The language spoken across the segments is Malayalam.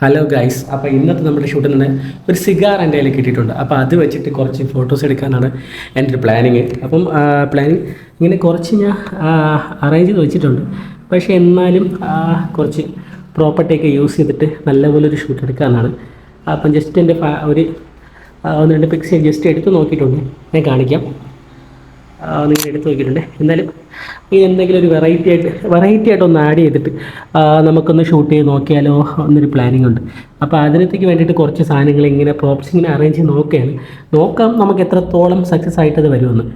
ഹലോ ഗൈസ്, അപ്പോൾ ഇന്നത്തെ നമ്മുടെ ഷൂട്ടിൽ നിന്ന് ഒരു സിഗാർ എൻ്റെ കയ്യിൽ കിട്ടിയിട്ടുണ്ട്. അപ്പോൾ അത് വെച്ചിട്ട് കുറച്ച് ഫോട്ടോസ് എടുക്കാനാണ് എൻ്റെ ഒരു പ്ലാനിങ്. അപ്പം പ്ലാനിങ് ഇങ്ങനെ കുറച്ച് ഞാൻ അറേഞ്ച് ചെയ്ത് വെച്ചിട്ടുണ്ട്. പക്ഷേ എന്നാലും കുറച്ച് പ്രോപ്പർട്ടിയൊക്കെ യൂസ് ചെയ്തിട്ട് നല്ലപോലെ ഒരു ഷൂട്ട് എടുക്കാനാണ്. അപ്പം ജസ്റ്റ് എൻ്റെ ഒരു ഒന്ന് രണ്ട് പിക്സ് ജസ്റ്റ് എടുത്ത് നോക്കിയിട്ടുണ്ട്, ഞാൻ കാണിക്കാം. നിങ്ങൾ എടുത്ത് നോക്കിയിട്ടുണ്ട്. എന്നാലും ഈ എന്തെങ്കിലും ഒരു വെറൈറ്റി ആയിട്ട് ഒന്ന് ആഡ് ചെയ്തിട്ട് നമുക്കൊന്ന് ഷൂട്ട് ചെയ്ത് നോക്കിയാലോ എന്നൊരു പ്ലാനിങ് ഉണ്ട്. അപ്പോൾ അതിനത്തേക്ക് വേണ്ടിയിട്ട് കുറച്ച് സാധനങ്ങൾ ഇങ്ങനെ പ്രോപ്സ് ഇങ്ങനെ അറേഞ്ച് ചെയ്ത് നോക്കാം നമുക്ക് എത്രത്തോളം സക്സസ് ആയിട്ടത് വരുമെന്ന്.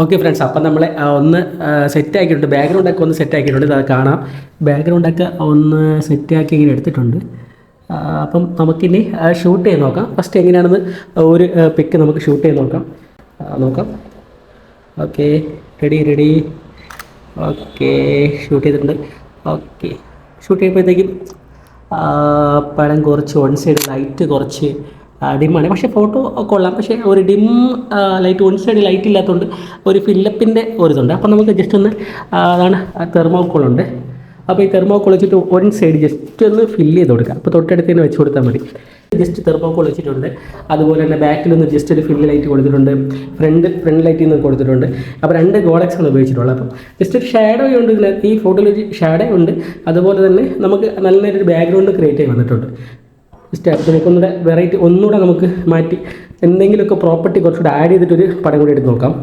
ഓക്കെ ഫ്രണ്ട്സ്, അപ്പം നമ്മൾ ഒന്ന് സെറ്റ് ആക്കിയിട്ടുണ്ട്. ബാക്ക്ഗ്രൗണ്ടൊക്കെ ഒന്ന് സെറ്റ് ആക്കിയിട്ടുണ്ട്, ഇത് കാണാം. ബാക്ക്ഗ്രൗണ്ടൊക്കെ ഒന്ന് സെറ്റ് ആക്കി ഇങ്ങനെ എടുത്തിട്ടുണ്ട്. അപ്പം നമുക്കിനി ഷൂട്ട് ചെയ്ത് നോക്കാം. ഫസ്റ്റ് എങ്ങനെയാണെന്ന് ഒരു പിക്ക് നമുക്ക് ഷൂട്ട് ചെയ്ത് നോക്കാം. Okay, ready. ഓക്കെ, ഷൂട്ട് ചെയ്തിട്ടുണ്ട്. ഓക്കെ, ഷൂട്ട് ചെയ്യുമ്പോഴത്തേക്കും പടം കുറച്ച് വൺ സൈഡ് ലൈറ്റ് കുറച്ച് ഡിമ്മാണ്. പക്ഷേ ഫോട്ടോ കൊള്ളാം. പക്ഷേ ഒരു dim light, one side light ഇല്ലാത്തതുകൊണ്ട് ഒരു ഫില്ലപ്പിൻ്റെ ഒരിതുണ്ട്. അപ്പോൾ നമുക്ക് ജസ്റ്റ് ഒന്ന് അതാണ് തെർമോക്കോളുണ്ട്. അപ്പോൾ ഈ തെർമോക്കോൾ വെച്ചിട്ട് വൺ സൈഡ് ജസ്റ്റ് ഒന്ന് ഫില്ല് ചെയ്ത് കൊടുക്കുക. അപ്പോൾ തൊട്ടടുത്ത് തന്നെ വെച്ച് കൊടുത്താൽ മതി. ജസ്റ്റ് തെർമോക്കോൾ വെച്ചിട്ടുണ്ട്. അതുപോലെ തന്നെ ബാക്കിലൊന്ന് ജസ്റ്റ് ഒരു ഫില്ല് ലൈറ്റ് കൊടുത്തിട്ടുണ്ട്. ഫ്രണ്ട് ലൈറ്റിൽ നിന്ന് കൊടുത്തിട്ടുണ്ട്. അപ്പോൾ 2 ഗോളക്സ് ആണ് ഉപയോഗിച്ചിട്ടുള്ളത്. അപ്പം ജസ്റ്റ് ഒരു ഷാഡോ ഉണ്ട് ഇതിനകത്ത്. ഈ ഫോട്ടോയിൽ ഒരു ഷാഡോ ഉണ്ട്. അതുപോലെ തന്നെ നമുക്ക് നല്ലൊരു ബാക്ക്ഗ്രൗണ്ട് ക്രിയേറ്റ് ചെയ്ത് വന്നിട്ടുണ്ട്. ജസ്റ്റ് അടുത്ത് നമുക്കൊന്നുകൂടെ വെറൈറ്റി ഒന്നുകൂടെ നമുക്ക് മാറ്റി എന്തെങ്കിലുമൊക്കെ പ്രോപ്പർട്ടി കുറച്ചുകൂടെ ആഡ് ചെയ്തിട്ടൊരു പടം കൂടി എടുത്ത് നോക്കാം.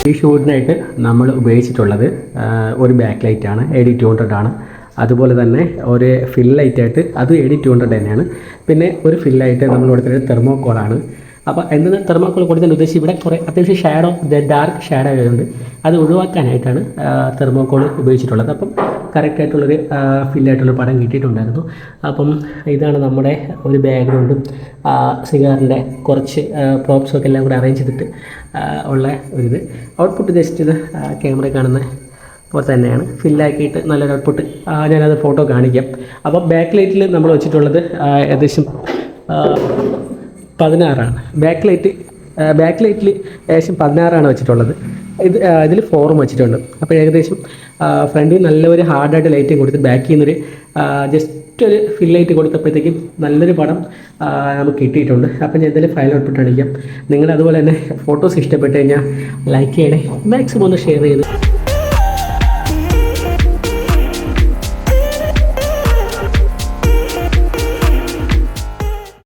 ഈ ഷൂട്ടിനായിട്ട് നമ്മൾ ഉപയോഗിച്ചിട്ടുള്ളത് ഒരു ബാക്ക് ലൈറ്റാണ് AD200 ആണ്. അതുപോലെ തന്നെ ഒരു ഫിൽ ലൈറ്റായിട്ട് അത് AD200 തന്നെയാണ്. പിന്നെ ഒരു ഫില്ലായിട്ട് നമ്മൾ കൊടുത്തിട്ട് തെർമോക്കോളാണ്. അപ്പോൾ എന്തെന്ന് തെർമോക്കോൾ കൊടുത്തതിൻ്റെ ഉദ്ദേശം ഇവിടെ കുറേ അത്യാവശ്യം ഷാഡോ ഡാർക്ക് ഷാഡോ ആയതുകൊണ്ട് അത് ഒഴിവാക്കാനായിട്ടാണ് തെർമോക്കോൾ ഉപയോഗിച്ചിട്ടുള്ളത്. അപ്പം കറക്റ്റായിട്ടുള്ളൊരു ഫില്ലായിട്ടുള്ള പടം കിട്ടിയിട്ടുണ്ടായിരുന്നു. അപ്പം ഇതാണ് നമ്മുടെ ഒരു ബാക്ക്ഗ്രൗണ്ടും സിഗാറിൻ്റെ കുറച്ച് പ്രോപ്സൊക്കെ എല്ലാം കൂടെ അറേഞ്ച് ചെയ്തിട്ട് ഉള്ള ഒരിത്. ഔട്ട്പുട്ട് ജസ്റ്റ് ഇത് ക്യാമറ കാണുന്ന പോലെ തന്നെയാണ്, ഫില്ലാക്കിയിട്ട് നല്ലൊരു ഔട്ട്പുട്ട്. ഞാനത് ഫോട്ടോ കാണിക്കാം. അപ്പോൾ ബാക്ക് ലൈറ്റിൽ നമ്മൾ വെച്ചിട്ടുള്ളത് ഏകദേശം 16 ബാക്ക് ലൈറ്റിൽ ഏകദേശം 16 വെച്ചിട്ടുള്ളത്. ഇതിൽ 4 വെച്ചിട്ടുണ്ട്. അപ്പോൾ ഏകദേശം ഫ്രണ്ടിൽ നല്ലൊരു ഹാർഡായിട്ട് ലൈറ്റും കൊടുത്ത് ബാക്കിൽ നിന്നൊരു ജസ്റ്റ് ഒരു ഫിൽ ലൈറ്റ് കൊടുത്തപ്പോഴത്തേക്കും നല്ലൊരു പടം നമുക്ക് കിട്ടിയിട്ടുണ്ട്. അപ്പോൾ ഞാൻ ഇതിൽ ഫയൽ ഔട്ട്പുട്ട് കാണിക്കാം. നിങ്ങൾ അതുപോലെ തന്നെ ഫോട്ടോസ് ഇഷ്ടപ്പെട്ട് കഴിഞ്ഞാൽ ലൈക്ക് ചെയ്യണേ, മാക്സിമം ഒന്ന് ഷെയർ ചെയ്ത്